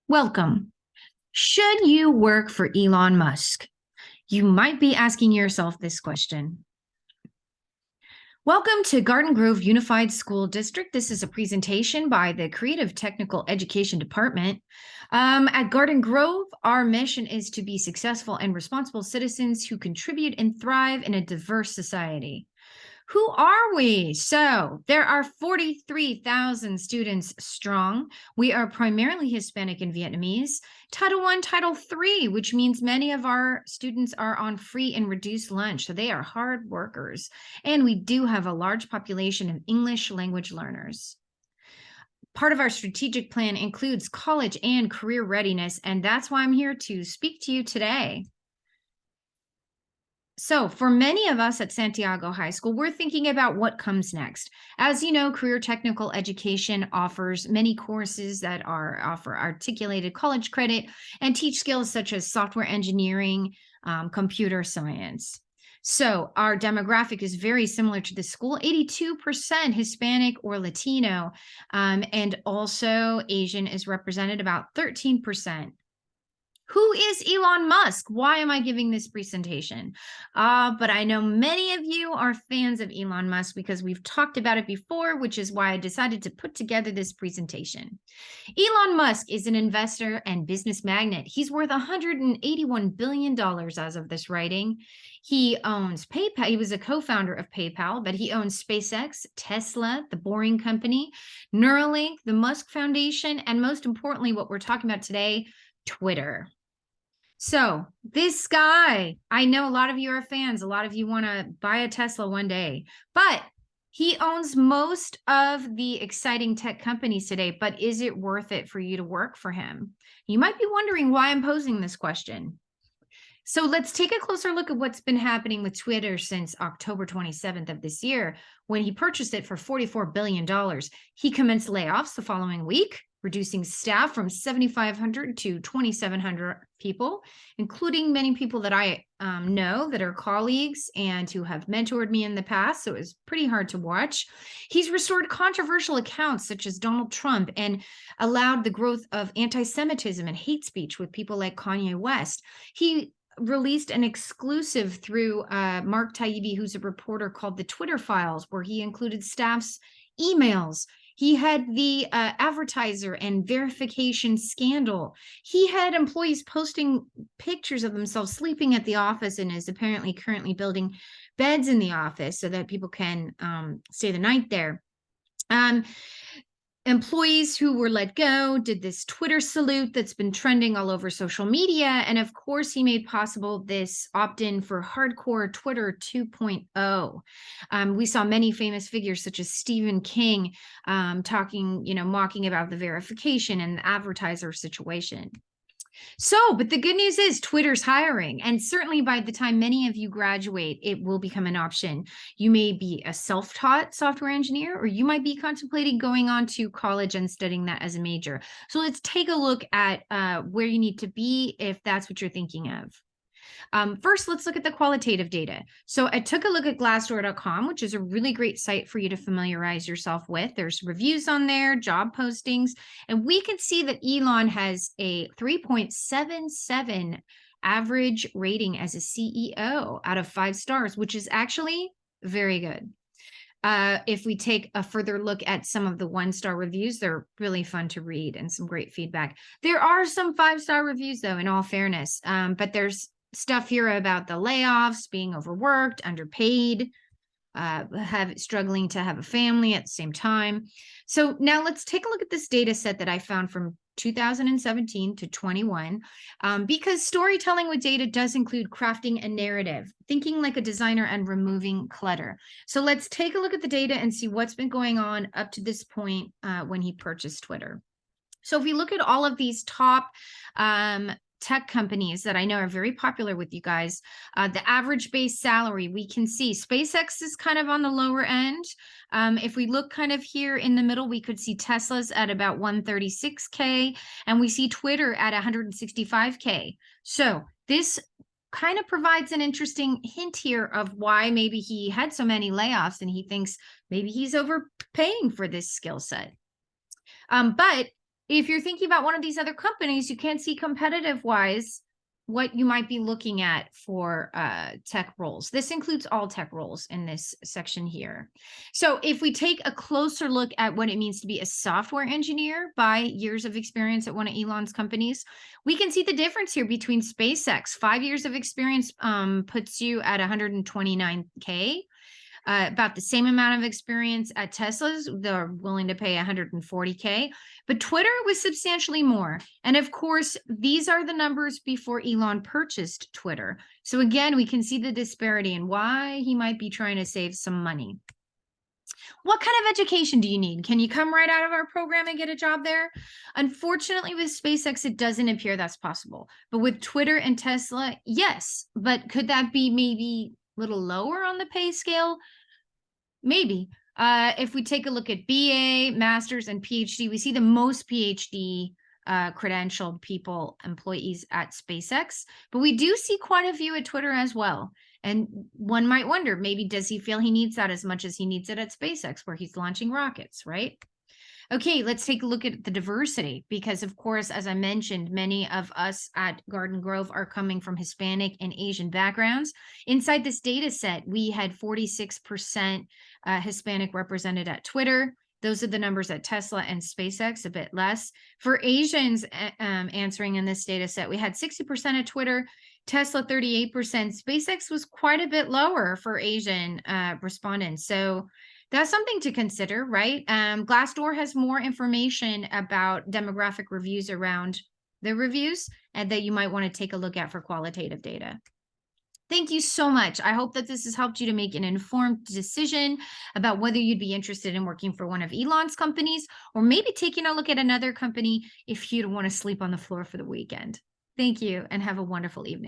Welcome. Should you work for Elon Musk? You might be asking yourself this question. Welcome to Garden Grove Unified School District. This is a presentation by the Creative Technical Education Department. At Garden Grove, our mission is to be successful and responsible citizens who contribute and thrive in a diverse society. Who are we? So there are 43,000 students strong. We are primarily Hispanic and Vietnamese. Title I, Title III, which means many of our students are on free and reduced lunch. So they are hard workers. And we do have a large population of English language learners. Part of our strategic plan includes college and career readiness, and that's why I'm here to speak to you today. So for many of us at Santiago High School, we're thinking about what comes next. As you know, career technical education offers many courses that offer articulated college credit and teach skills such as software engineering, computer science. So our demographic is very similar to the school, 82% Hispanic or Latino, and also Asian is represented about 13%. Who is Elon Musk? Why am I giving this presentation? But I know many of you are fans of Elon Musk because we've talked about it before, which is why I decided to put together this presentation. Elon Musk is an investor and business magnate. He's worth $181 billion as of this writing. He owns PayPal. He was a co-founder of PayPal, but he owns SpaceX, Tesla, the Boring Company, Neuralink, the Musk Foundation, and most importantly, what we're talking about today, Twitter. So this guy, I know a lot of you are fans. A lot of you want to buy a Tesla one day, but he owns most of the exciting tech companies today. But is it worth it for you to work for him? You might be wondering why I'm posing this question. So let's take a closer look at what's been happening with Twitter since October 27th of this year, when he purchased it for $44 billion. He commenced layoffs the following week, reducing staff from 7,500 to 2,700 people, including many people that I know that are colleagues and who have mentored me in the past. So it was pretty hard to watch. He's restored controversial accounts such as Donald Trump and allowed the growth of anti-Semitism and hate speech with people like Kanye West. He released an exclusive through Mark Taibbi, who's a reporter, called the Twitter Files, where he included staff's emails. He had the advertiser and verification scandal. He had employees posting pictures of themselves sleeping at the office and is apparently currently building beds in the office so that people can stay the night there. Employees who were let go did this Twitter salute that's been trending all over social media. And of course, he made possible this opt-in for hardcore Twitter 2.0. We saw many famous figures such as Stephen King talking, mocking about the verification and the advertiser situation. So, but the good news is Twitter's hiring, and certainly by the time many of you graduate, it will become an option. You may be a self-taught software engineer, or you might be contemplating going on to college and studying that as a major. So let's take a look at where you need to be if that's what you're thinking of. First, let's look at the qualitative data. So I took a look at Glassdoor.com, which is a really great site for you to familiarize yourself with. There's reviews on there, job postings, and we can see that Elon has a 3.77 average rating as a CEO out of 5 stars, which is actually very good. If we take a further look at some of the 1-star reviews, they're really fun to read and some great feedback. There are some 5-star reviews, though, in all fairness, but there's stuff here about the layoffs, being overworked, underpaid, struggling to have a family at the same time. So now let's take a look at this data set that I found from 2017 to 21, because storytelling with data does include crafting a narrative, thinking like a designer, and removing clutter. So let's take a look at the data and see what's been going on up to this point when he purchased Twitter. So if we look at all of these top tech companies that I know are very popular with you guys, the average base salary, we can see SpaceX is kind of on the lower end. If we look kind of here in the middle, we could see Tesla's at about 136K, and we see Twitter at 165K. So this kind of provides an interesting hint here of why maybe he had so many layoffs and he thinks maybe he's overpaying for this skill set. But If you're thinking about one of these other companies, you can see competitive wise what you might be looking at for tech roles. This includes all tech roles in this section here. So if we take a closer look at what it means to be a software engineer by years of experience at one of Elon's companies, we can see the difference here between SpaceX. 5 years of experience puts you at 129K. About the same amount of experience at Tesla's. They're willing to pay 140K, but Twitter was substantially more. And of course, these are the numbers before Elon purchased Twitter. So again, we can see the disparity and why he might be trying to save some money. What kind of education do you need? Can you come right out of our program and get a job there? Unfortunately, with SpaceX, it doesn't appear that's possible. But with Twitter and Tesla, yes. But could that be maybe a little lower on the pay scale? Maybe. If we take a look at BA, master's, and PhD, we see the most PhD credentialed people, employees at SpaceX, but we do see quite a few at Twitter as well. And one might wonder, maybe does he feel he needs that as much as he needs it at SpaceX, where he's launching rockets, right? Okay, let's take a look at the diversity because, of course, as I mentioned, many of us at Garden Grove are coming from Hispanic and Asian backgrounds. Inside this data set, we had 46% Hispanic represented at Twitter. Those are the numbers at Tesla and SpaceX, a bit less. For Asians answering in this data set, we had 60% at Twitter, Tesla 38%. SpaceX was quite a bit lower for Asian respondents. So that's something to consider, right? Glassdoor has more information about demographic reviews around the reviews and that you might want to take a look at for qualitative data. Thank you so much. I hope that this has helped you to make an informed decision about whether you'd be interested in working for one of Elon's companies or maybe taking a look at another company if you don't want to sleep on the floor for the weekend. Thank you and have a wonderful evening.